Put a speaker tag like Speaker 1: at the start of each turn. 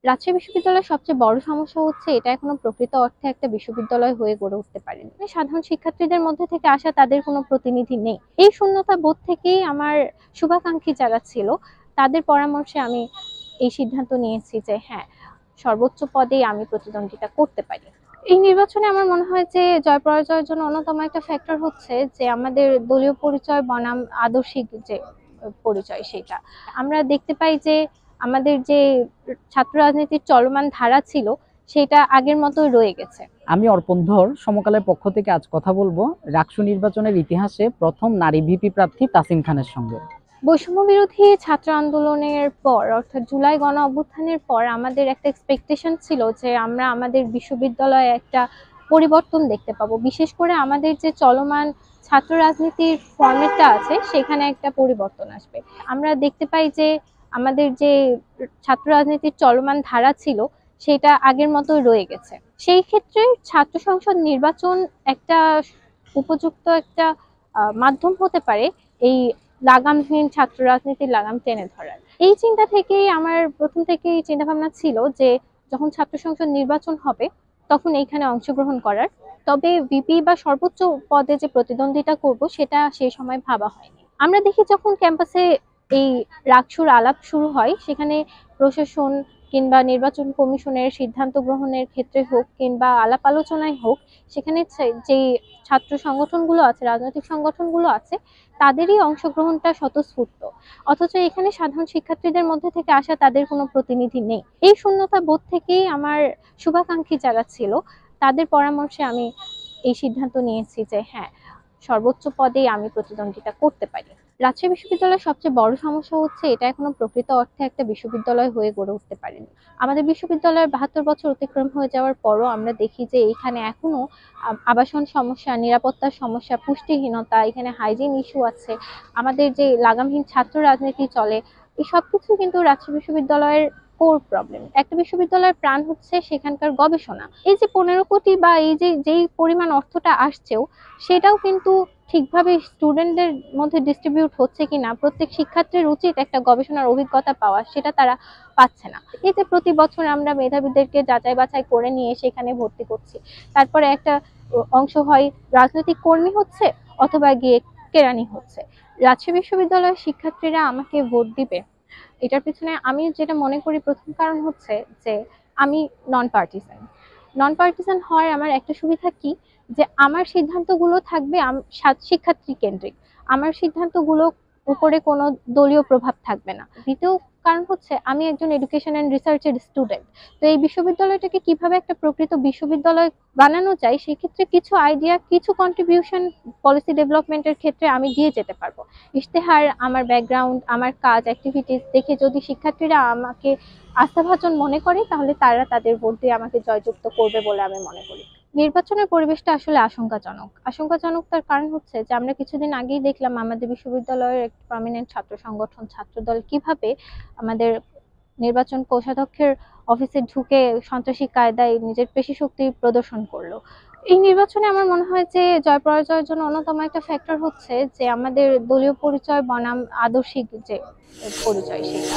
Speaker 1: রাজশাহী বিশ্ববিদ্যালয়ের সবচেয়ে বড় সমস্যা হচ্ছে এটা এখনো প্রকৃত অর্থে একটা বিশ্ববিদ্যালয় হয়ে গড়ে উঠতে পারেনি। সাধারণ শিক্ষার্থীদের মধ্যে থেকে আসা তাদের কোনো প্রতিনিধি নেই। এই শূন্যতা বোধ থেকেই আমার শুভাকাঙ্ক্ষী যারা ছিল তাদের পরামর্শে আমি এই সিদ্ধান্ত নিয়েছি যে হ্যাঁ, সর্বোচ্চ পদেই আমি প্রতিদ্বন্দ্বিতা করতে পারি। এই নির্বাচনে আমার মনে হয় যে জয় পরাজয়ের জন্য অন্যতম একটা ফ্যাক্টর হচ্ছে যে আমাদের দলীয় পরিচয় বনাম আদর্শিক যে পরিচয় সেটা। আমরা দেখতে পাই যে আমাদের যে ছাত্র রাজনীতির চলমান ধারা ছিল সেটা আগের মতোই রয়ে গেছে।
Speaker 2: আমি অর্পণ ধর সমকালের পক্ষ থেকে আজ কথা বলবো রাকসু নির্বাচনের ইতিহাসে প্রথম নারী ভিপি প্রার্থী তাসিম খানের সঙ্গে।
Speaker 1: বৈষম্য বিরোধী ছাত্র আন্দোলনের পর অর্থাৎ জুলাই গণ অভ্যুত্থানের পর আমাদের একটা এক্সপেকটেশন ছিল যে আমরা আমাদের বিশ্ববিদ্যালয়ে একটা পরিবর্তন দেখতে পাবো, বিশেষ করে আমাদের যে চলমান ছাত্র রাজনীতির ফরম্যাটটা আছে সেখানে একটা পরিবর্তন আসবে। আমরা দেখতে পাই যে আমাদের যে ছাত্র রাজনীতির চলমান ধারা ছিল সেটা আগের মতোই রয়ে গেছে। সেই ক্ষেত্রে ছাত্র সংসদ নির্বাচন একটা উপযুক্ত একটা মাধ্যম হতে পারে এই লাগামহীন ছাত্র রাজনীতির লাগাম টেনে ধরার। এই চিন্তা থেকেই আমার প্রথম থেকেই চিন্তা ভাবনা ছিল যে যখন ছাত্র সংসদ নির্বাচন হবে তখন এইখানে অংশগ্রহণ করার। তবে ভিপি বা সর্বোচ্চ পদে যে প্রতিদ্বন্দ্বিতা করব সেটা সেই সময় ভাবা হয়নি। আমরা দেখি যখন ক্যাম্পাসে এই রাকসুর আলাপ শুরু হয় সেখানে প্রশাসন কিংবা নির্বাচন কমিশনের সিদ্ধান্ত গ্রহণের ক্ষেত্রে হোক কিংবা আলাপ আলোচনায় হোক, সেখানে যে ছাত্র সংগঠনগুলো আছে, রাজনৈতিক সংগঠনগুলো আছে, তাদেরই অংশগ্রহণটা স্বতঃস্ফূর্ত। অথচ এখানে সাধারণ শিক্ষার্থীদের মধ্যে থেকে আসা তাদের কোনো প্রতিনিধি নেই। এই শূন্যতা বোধ থেকেই আমার শুভাকাঙ্ক্ষী যারা ছিল তাদের পরামর্শে আমি এই সিদ্ধান্ত নিয়েছি যে হ্যাঁ, সর্বোচ্চ পদেই আমি প্রতিদ্বন্দ্বিতা করতে পারি। রাজশাহী বিশ্ববিদ্যালয়ের সবচেয়ে বড় সমস্যা হচ্ছে এটা এখনো প্রকৃত অর্থে একটা বিশ্ববিদ্যালয় হয়ে গড়ে উঠতে পারেনি। আমাদের বিশ্ববিদ্যালয়ের ৭২ বছর অতিক্রম হয়ে যাওয়ার পরও আমরা দেখি যে এখানে এখনো আবাসন সমস্যা, নিরাপত্তার সমস্যা, পুষ্টিহীনতা, এখানে হাইজিন ইস্যু আছে, আমাদের যে লাগামহীন ছাত্র রাজনীতি চলে, এই সবকিছু কিন্তু রাজশাহী বিশ্ববিদ্যালয়ের কোর প্রবলেম। একটা বিশ্ববিদ্যালয়ের প্রাণ হচ্ছে সেখানকার গবেষণা। এই যে ১৫ কোটি বা এই যে যেই পরিমাণ অর্থটা আসছেও সেটাও কিন্তু ঠিকভাবে স্টুডেন্টদের মধ্যে ডিস্ট্রিবিউট হচ্ছে কিনা, প্রত্যেক শিক্ষার্থীর উচিত একটা গবেষণার অভিজ্ঞতা পাওয়া, সেটা তারা পাচ্ছে না। এই যে প্রতি বছর আমরা মেধাবীদেরকে যাচাই বাছাই করে নিয়ে সেখানে ভর্তি করছি, তারপরে একটা অংশ হয় রাজনৈতিক কর্মী হচ্ছে অথবা গিয়ে কেরানি হচ্ছে। রাজশাহী বিশ্ববিদ্যালয়ের শিক্ষার্থীরা আমাকে ভোট দিবে, এটার পিছনে আমি যেটা মনে করি প্রথম কারণ হচ্ছে যে আমি নন পার্টিসান। নন পার্টিসান হওয়ার আমার একটা সুবিধা কি, যে আমার সিদ্ধান্তগুলো থাকবে শিক্ষার্থী কেন্দ্রিক। আমার সিদ্ধান্তগুলো উপরে কোনো দলীয় প্রভাব থাকবে না। দ্বিতীয় কারণ হচ্ছে আমি একজন এডুকেশন অ্যান্ড রিসার্চের স্টুডেন্ট। তো এই বিশ্ববিদ্যালয়টাকে কিভাবে একটা প্রকৃত বিশ্ববিদ্যালয় বানানো যায় সেক্ষেত্রে কিছু আইডিয়া, কিছু কন্ট্রিবিউশন পলিসি ডেভেলপমেন্টের ক্ষেত্রে আমি দিয়ে যেতে পারবো। ইশতেহার, আমার ব্যাকগ্রাউন্ড, আমার কাজ, অ্যাক্টিভিটিস দেখে যদি শিক্ষার্থীরা আমাকে আস্থাভাজন মনে করে তাহলে তারা তাদের ভোট দিয়ে আমাকে জয়যুক্ত করবে বলে আমি মনে করি। নির্বাচনের পরিবেশটা আসলে আশঙ্কাজনক। আশঙ্কাজনক তার কারণ হচ্ছে যে আমরা কিছুদিন আগেই দেখলাম আমাদের বিশ্ববিদ্যালয়ের একটি প্রমিনেন্ট ছাত্র সংগঠন ছাত্রদল কিভাবে আমাদের নির্বাচন কোষাধ্যক্ষের অফিসে ঢুকে সন্ত্রাসী কায়দায় নিজের পেশি শক্তি প্রদর্শন করলো। এই নির্বাচনে আমার মনে হয় যে জয় পরাজয়ের জন্য অন্যতম একটা ফ্যাক্টর হচ্ছে যে আমাদের দলীয় পরিচয় বনাম আদর্শিক যে পরিচয় সেটা।